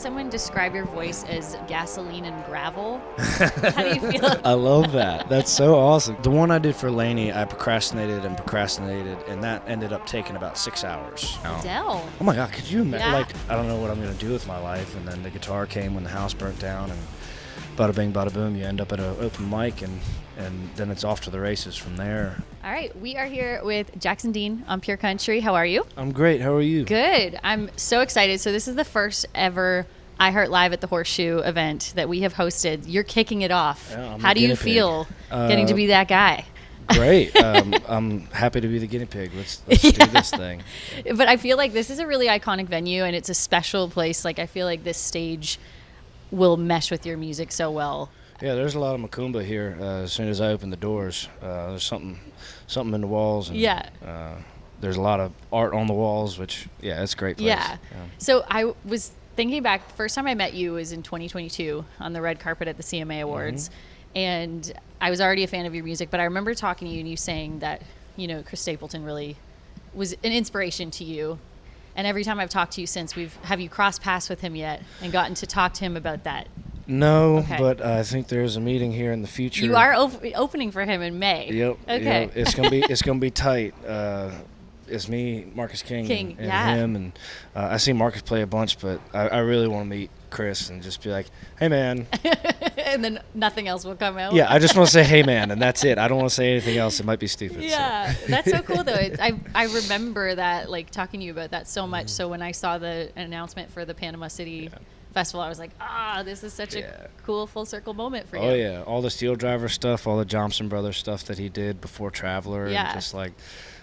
someone describe your voice as gasoline and gravel. How do you feel? I love that. That's so awesome. The one I did for Lainey, I procrastinated, and that ended up taking about 6 hours. Adele. Oh my God, could you imagine? Yeah. Like, I don't know what I'm going to do with my life. And then the guitar came when the house burnt down, and bada bing, bada boom, you end up at an open mic, and then it's off to the races from there. All right, we are here with Jackson Dean on Pure Country. How are you? I'm great. How are you? Good. I'm so excited. So this is the first ever iHeart Live at the Horseshoe event that we have hosted. You're kicking it off. Yeah, How do you feel getting to be that guy? Great. I'm happy to be the guinea pig. Let's do this thing. But I feel like this is a really iconic venue, and it's a special place. Like, I feel like this stage will mesh with your music so well. Yeah, there's a lot of macumba here. As soon as I open the doors, there's something in the walls. And, yeah. There's a lot of art on the walls, which, yeah, it's a great place. Yeah. So I was thinking back, the first time I met you was in 2022 on the red carpet at the CMA Awards. Mm-hmm. And I was already a fan of your music, but I remember talking to you and you saying that, Chris Stapleton really was an inspiration to you. And every time I've talked to you since, have you crossed paths with him yet and gotten to talk to him about that? No, okay. But I think there's a meeting here in the future. You are opening for him in May. Yep. Okay. Yep. It's gonna be tight. It's me, Marcus King and yeah. him, and I see Marcus play a bunch, but I really want to meet Chris and just be like, hey man. And then nothing else will come out. Yeah, I just want to say hey man, and that's it. I don't want to say anything else. It might be stupid. Yeah, so. That's so cool though. I remember that, like, talking to you about that so much. So when I saw the announcement for the Panama City Festival, I was like, this is such a cool full circle moment for you. Oh yeah, all the Steel Driver stuff, all the Johnson Brothers stuff that he did before Traveler, and just like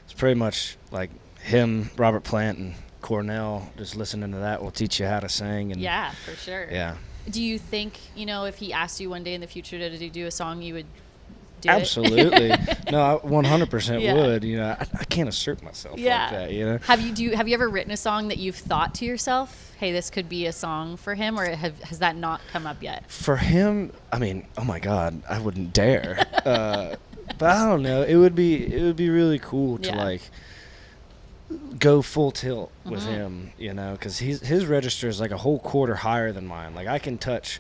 it's pretty much like him, Robert Plant, and Cornell. Just listening to that will teach you how to sing. And yeah, for sure. Yeah. Do you think, if he asked you one day in the future to do a song, you would do Absolutely. it? No, I 100% would. I can't assert myself like that. Have you ever written a song that you've thought to yourself, hey, this could be a song for him, or has that not come up yet? For him, I mean, oh my God, I wouldn't dare. But I don't know. It would be really cool to like go full tilt with him, because his register is like a whole quarter higher than mine. Like I can touch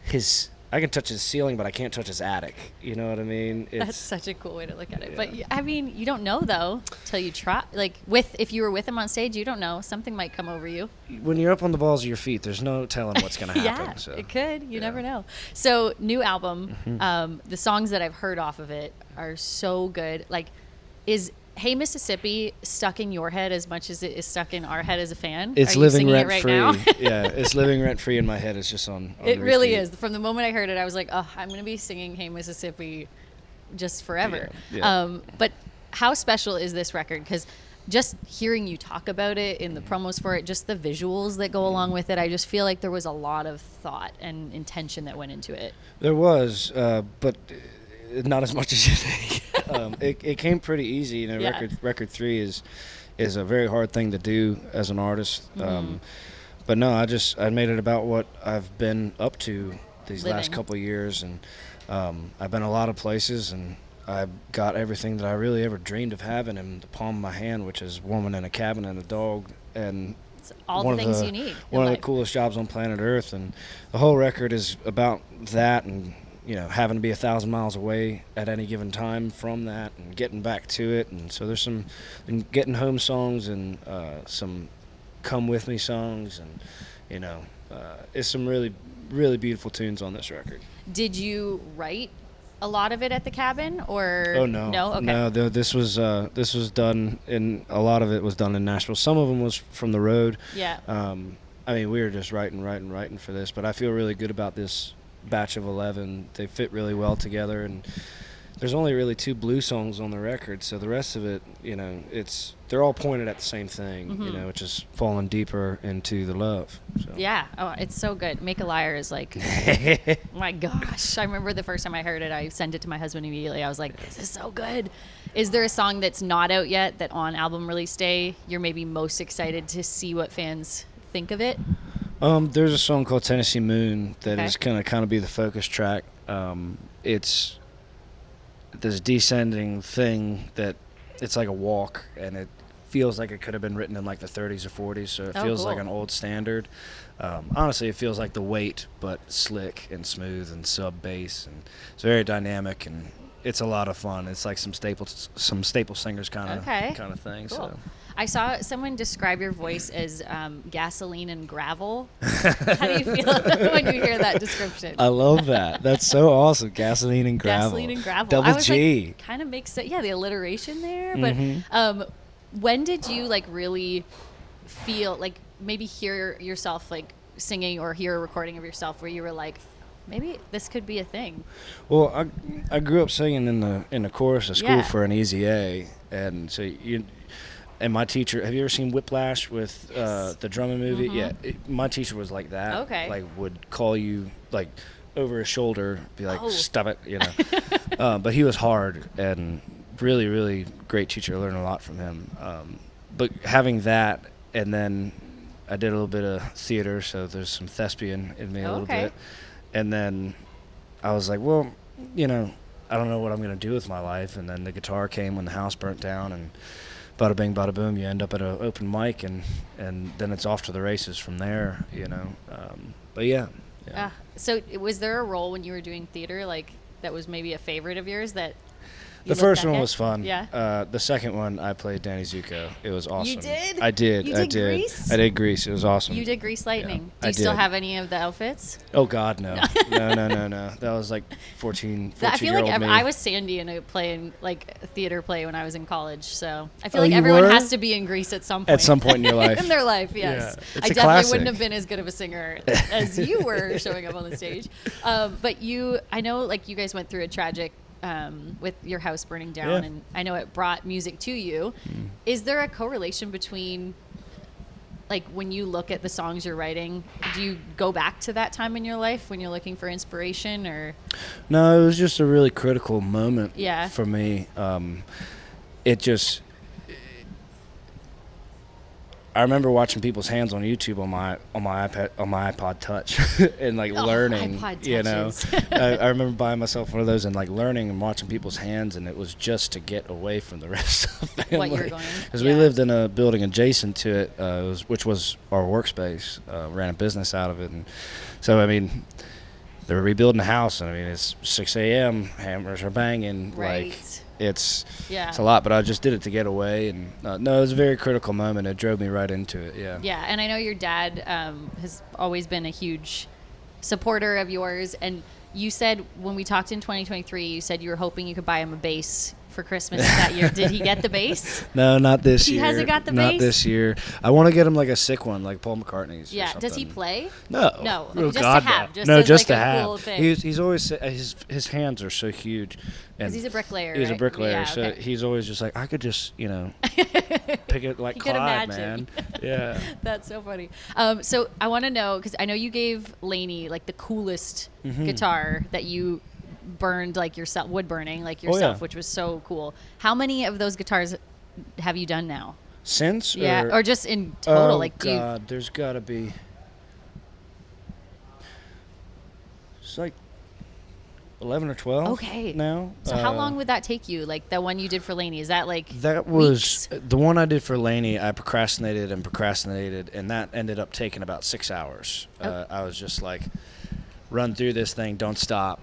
his ceiling, but I can't touch his attic. You know what I mean? That's such a cool way to look at it. But I mean, you don't know though till you try. Like if you were with him on stage, you don't know. Something might come over you. When you're up on the balls of your feet, there's no telling what's going to happen. Yeah, so. It could. You never know. So new album, the songs that I've heard off of it are so good. Like, is Hey Mississippi stuck in your head as much as it is stuck in our head as a fan? It's living rent free. Now? Yeah, it's living rent free in my head. It's just on it repeat. Really is. From the moment I heard it, I was like, I'm going to be singing Hey Mississippi just forever. Yeah. But how special is this record? Because just hearing you talk about it in the promos for it, just the visuals that go along with it, I just feel like there was a lot of thought and intention that went into it. There was, but not as much as you think. It came pretty easy. Record 3 is a very hard thing to do as an artist. But no, I made it about what I've been up to these last couple of years, and I've been a lot of places, and I've got everything that I really ever dreamed of having in the palm of my hand, which is a woman in a cabin and a dog, and it's all the things you need. One of the coolest jobs on planet Earth, and the whole record is about that, and having to be 1,000 miles away at any given time from that and getting back to it. And so there's some getting home songs and some come with me songs, and it's some really, really beautiful tunes on this record. Did you write a lot of it at the cabin, or? Oh no. Okay. No, this was done in, a lot of it was done in Nashville. Some of them was from the road. Yeah. I mean, we were just writing for this, but I feel really good about this batch of 11. They fit really well together, and there's only really 2 blue songs on the record, so the rest of it, they're all pointed at the same thing, which is falling deeper into the love. So. Yeah. Oh, it's so good. Make a Liar is like, my gosh. I remember the first time I heard it, I sent it to my husband immediately. I was like, this is so good. Is there a song that's not out yet that on album release day you're maybe most excited to see what fans think of it? There's a song called Tennessee Moon that is going to kind of be the focus track. It's this descending thing that it's like a walk, and it feels like it could have been written in like the 30s or 40s, so it feels like an old standard. Honestly, it feels like The Weight, but slick and smooth and sub bass, and it's very dynamic, and it's a lot of fun. It's like some staple singers kind of thing. Cool. So I saw someone describe your voice as gasoline and gravel. How do you feel when you hear that description? I love that. That's so awesome. Gasoline and gravel. Gasoline and gravel. Double G. Like, kind of makes it. Yeah, the alliteration there. But when did you like really feel like maybe hear yourself like singing or hear a recording of yourself where you were like, maybe this could be a thing? Well, I grew up singing in the chorus of school for an Easy A, and so and my teacher, have you ever seen Whiplash with the drumming movie? Yeah, my teacher was like that. Okay. Like would call you like over his shoulder, be like, stop it, you know. But he was hard and really, really great teacher. I learned a lot from him. But having that, and then I did a little bit of theater, so there's some thespian in me a little bit. And then I was like, well, you know, I don't know what I'm going to do with my life. And then the guitar came when the house burnt down, and bada bing, bada boom, you end up at an open mic, and then it's off to the races from there, you know. But yeah. So was there a role when you were doing theater, like, that was maybe a favorite of yours that the first one was fun. Yeah. The second one, I played Danny Zuko. It was awesome. You did? I did. You did Grease? I did Grease. It was awesome. You did Grease Lightning. Yeah, Do you still have any of the outfits? Oh, God, no. No. That was like 14 I feel year like old me. I was Sandy in a theater play when I was in college. So I feel Oh, like you everyone were? has to be in Grease at some point. At some point in your life. In their life, yes. Yeah, it's I a definitely classic. wouldn't have been as good of a singer as you were showing up on the stage. But I know like you guys went through a tragic with your house burning down, and I know it brought music to you. Is there a correlation between, like, when you look at the songs you're writing, do you go back to that time in your life when you're looking for inspiration, or? No, it was just a really critical moment for me. I remember watching people's hands on YouTube on my iPod Touch and like learning, iPod you know. Touches. I remember buying myself one of those and like learning and watching people's hands, and it was just to get away from the rest of the family. What you were going? Because we lived in a building adjacent to it, which was our workspace. Ran a business out of it, and so I mean, they were rebuilding the house, and I mean it's 6 a.m. Hammers are banging, Right. like. It's a lot, but I just did it to get away, and no, it was a very critical moment. It drove me right into it. Yeah, and I know your dad has always been a huge supporter of yours, and you said when we talked in 2023, you said you were hoping you could buy him a bass for Christmas that year. Did he get the bass? No, not this year. He hasn't got the bass? Not this year. I want to get him like a sick one, like Paul McCartney's. Yeah. Or something. Does he play? No. No. Oh, Just God, to have. No, just to like a have. cool thing. He's always his hands are so huge. Because he's a bricklayer. He's right? a bricklayer, Yeah, so okay. he's always just like, I could just, you know, pick it like You could Clyde, imagine. man. Yeah. That's so funny. So I want to know, because I know you gave Lainey like the coolest guitar that you burned like yourself, wood burning like yourself, which was so cool. How many of those guitars have you done now? Since? Or just in total? Oh, like, God, there's got to be. It's like 11 or 12 now. So how long would that take you? Like the one you did for Lainey, is that like that was weeks? The one I did for Lainey. I procrastinated, and that ended up taking about 6 hours. I was just like, run through this thing, don't stop.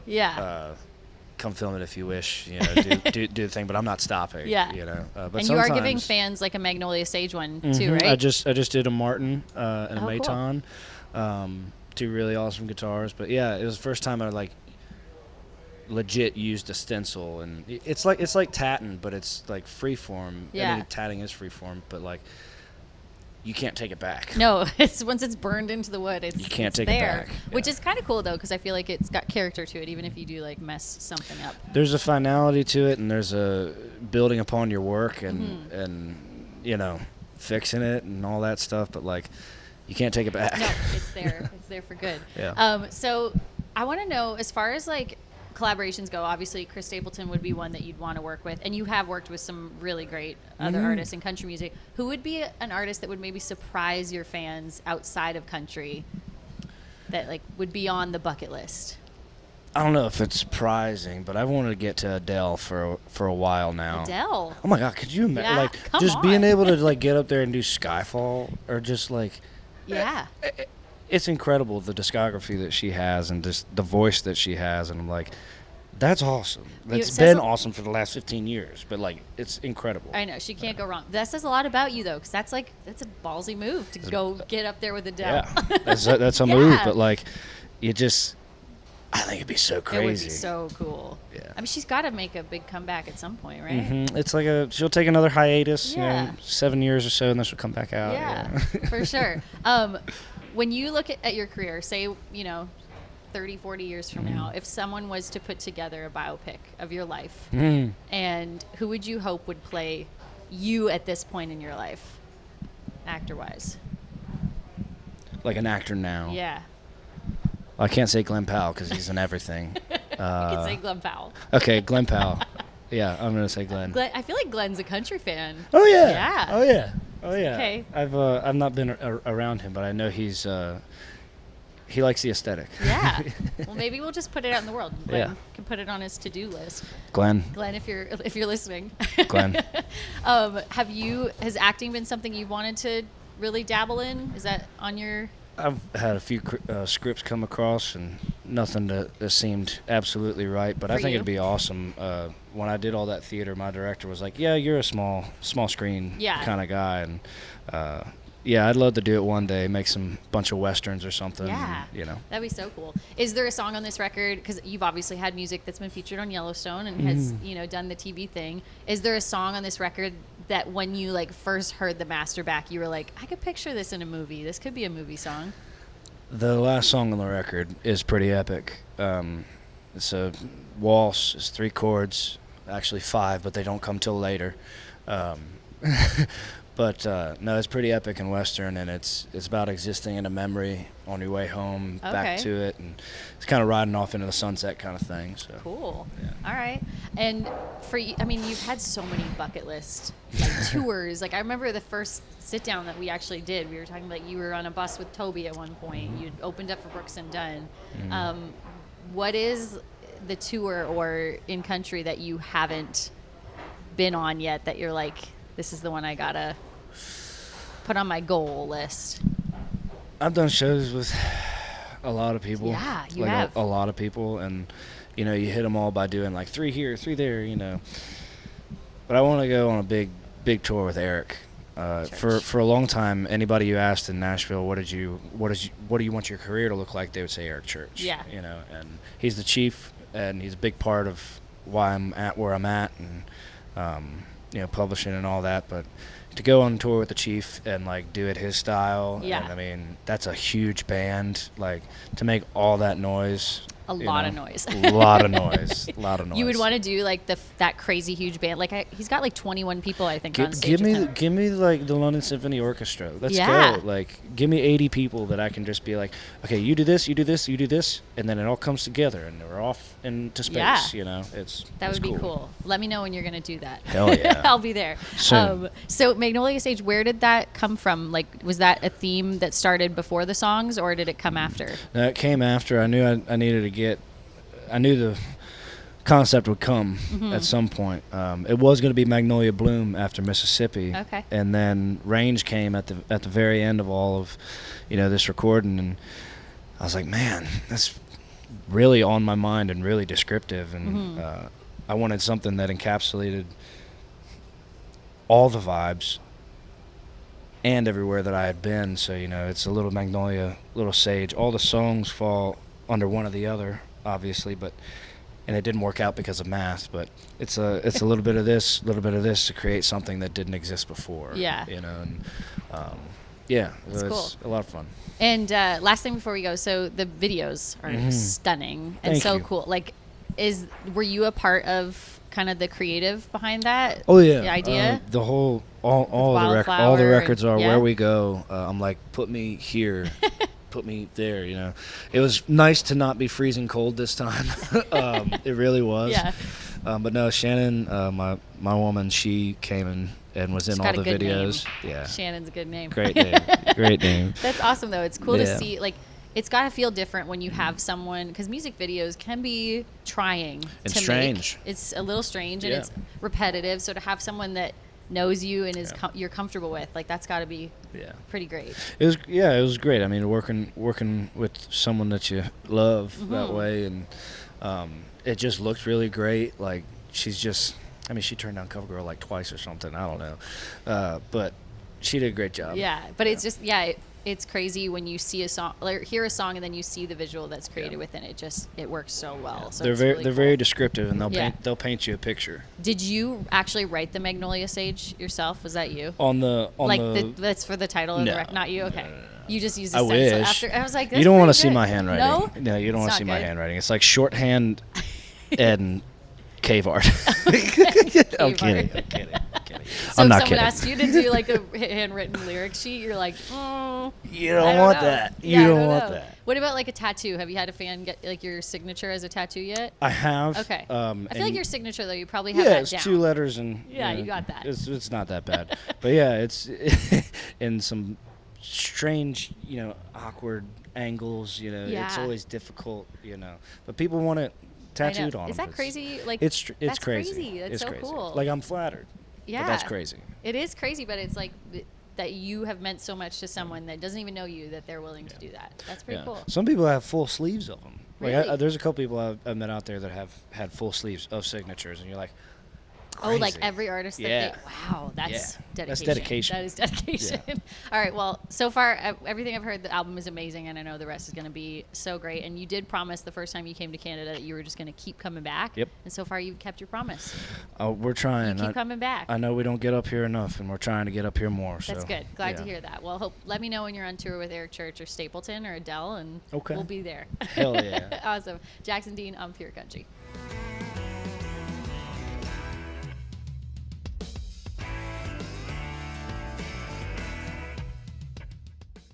Come film it if you wish. You know, do the thing, but I'm not stopping. Yeah. You know. But and you are giving fans like a Magnolia Sage one too, right? I just did a Martin and a cool. Maton. Two really awesome guitars, but yeah, it was the first time I like legit used a stencil, and it's like tatting, but it's like freeform. Yeah. I mean, tatting is freeform, but like you can't take it back. No, it's once it's burned into the wood, you can't take there, it back. which is kind of cool though, because I feel like it's got character to it, even if you do like mess something up. There's a finality to it, and there's a building upon your work, and you know, fixing it and all that stuff, but like you can't take it back. No, it's there. It's there for good. Yeah. So I want to know, as far as like collaborations go, obviously Chris Stapleton would be one that you'd want to work with, and you have worked with some really great other artists in country music. Who would be an artist that would maybe surprise your fans outside of country, that like would be on the bucket list? I don't know if it's surprising, but I've wanted to get to Adele for a while now. Adele. Oh my God, could you imagine? Yeah, Like come just on. being able to like get up there and do Skyfall, or just like, Yeah. it's incredible the discography that she has and just the voice that she has, and I'm like, that's awesome. That's been awesome for the last 15 years, but like it's incredible. I know, she can't go wrong. That says a lot about you though, because that's a ballsy move to go get up there with Adele. Yeah, that's a move, but like, you just, I think it'd be so crazy. It would be so cool. Yeah. I mean, she's got to make a big comeback at some point, right? Mm-hmm. It's like she'll take another hiatus, Yeah. 7 years or so, and then she'll come back out. Yeah, for sure. When you look at your career, say, 30, 40 years from now, if someone was to put together a biopic of your life, and who would you hope would play you at this point in your life, actor-wise? Like an actor now. Yeah. Well, I can't say Glen Powell because he's in everything. You could say Glen Powell. Okay, Glen Powell. Yeah, I'm gonna say Glen. I feel like Glen's a country fan. Oh yeah. Yeah. Oh yeah. Oh yeah. Okay. I've not been around him, but I know he likes the aesthetic. Yeah. Well, maybe we'll just put it out in the world. Glen Yeah. can put it on his to-do list. Glen, if you're listening. Glen. Has acting been something you wanted to really dabble in? Is that on your... I've had a few scripts come across and nothing that seemed absolutely right, but I think it'd be awesome. When I did all that theater, my director was like, "Yeah, you're a small screen kind of guy," and yeah, I'd love to do it one day, make some bunch of westerns or something. Yeah, that'd be so cool. Is there a song on this record, because you've obviously had music that's been featured on Yellowstone and has done the TV thing? Is there a song on this record that when you like first heard the master back, you were like, I could picture this in a movie. This could be a movie song. The last song on the record is pretty epic. It's a waltz. It's 3 chords, actually 5, but they don't come till later. But no, it's pretty epic and western, and it's about existing in a memory on your way home, back to it, and it's kind of riding off into the sunset kind of thing. So cool. Yeah. All right. And for you, I mean, you've had so many bucket list tours. Like I remember the first sit down that we actually did. We were talking about you were on a bus with Toby at one point. You'd opened up for Brooks and Dunn. What is the tour or in country that you haven't been on yet that you're like, this is the one I gotta put on my goal list? I've done shows with a lot of people. Yeah, you have. A lot of people, and you hit them all by doing like 3 here, 3 there, But I want to go on a big tour with Eric. For a long time, anybody you asked in Nashville, what do you want your career to look like? They would say Eric Church. Yeah. And he's the chief, and he's a big part of why I'm at where I'm at, and publishing and all that. But to go on tour with the chief and like do it his style, and I mean that's a huge band. Like to make all that noise. A lot of noise. A lot of noise. You would want to do like that crazy huge band. Like he's got like 21 people, I think, on stage. Give me like the London Symphony Orchestra. Let's go. Like give me 80 people that I can just be like, okay, you do this, you do this, you do this, and then it all comes together and we're off into space. Yeah. It's would be cool. Let me know when you're gonna do that. Hell yeah. I'll be there. Soon. So Magnolia Sage, where did that come from? Like, was that a theme that started before the songs, or did it come after? No, it came after. I knew I needed to get. I knew the concept would come at some point. It was going to be Magnolia Bloom after Mississippi, and then Range came at the very end of all of, this recording, and I was like, man, that's really on my mind and really descriptive, and I wanted something that encapsulated all the vibes and everywhere that I had been. So it's a little Magnolia, little Sage. All the songs fall under one or the other, obviously, and it didn't work out because of math, but it's a little bit of this, to create something that didn't exist before. Yeah. And That's it cool. was a lot of fun. And last thing before we go, so the videos are stunning and Thank you. cool. Like, were you a part of kind of the creative behind that? Oh yeah, the idea. The whole all the records are where we go. I'm like, put me here. Put me there, It was nice to not be freezing cold this time. It really was. Yeah. But no, Shannon, my woman, she came and was in all the videos. Name. Yeah. Shannon's a good name. Great name. Great name. That's awesome though. It's cool to see, like, it's got to feel different when you have someone, because music videos can be trying. It's to strange. Make. It's a little strange and Yeah. it's repetitive. So to have someone that knows you and is you're comfortable with, like, that's got to be pretty great. It was great. I mean, working with someone that you love that way, and it just looked really great. Like, she's just, I mean, she turned down CoverGirl like twice or something. I don't know, but she did a great job. Yeah, but it's just it's crazy when you see a song, or hear a song, and then you see the visual that's created within it. It works so well. Yeah. So they're it's very really they're cool. very descriptive, and they'll paint you a picture. Did you actually write the Magnolia Sage yourself? Was that you? That's for the title of the record. Not you. Okay. No. You just used a stencil wish. after. I was like, you don't want to see my handwriting. No, you don't want to see my handwriting. It's like shorthand and cave art. I'm kidding. So I'm not if someone kidding. asked you to do like a handwritten lyric sheet, you're like, you don't want that. You don't want that. What about like a tattoo? Have you had a fan get like your signature as a tattoo yet? I have. Okay. I feel like your signature though, you probably have that down. down. It's 2 letters and you got that. It's not that bad. But yeah, it's in some strange, awkward angles. It's always difficult. But people want it tattooed on them. Is that crazy? Like it's that's crazy. That's it's so crazy. cool. Like, I'm flattered. Yeah. But that's crazy. It is crazy, but it's like that you have meant so much to someone that doesn't even know you that they're willing to do that. That's pretty cool. Some people have full sleeves of them. Really? Like, there's a couple people I've met out there that have had full sleeves of signatures, and you're like, crazy. Oh, like every artist wow, that's dedication. That's dedication. That is dedication. Yeah. All right, well, so far, everything I've heard, the album is amazing, and I know the rest is going to be so great. And you did promise the first time you came to Canada that you were just going to keep coming back. Yep. And so far, you've kept your promise. We're trying. You keep coming back. I know we don't get up here enough, and we're trying to get up here more. That's good. Glad to hear that. Well, let me know when you're on tour with Eric Church or Stapleton or Adele, and we'll be there. Hell yeah. Awesome. Jackson Dean on Pure Country.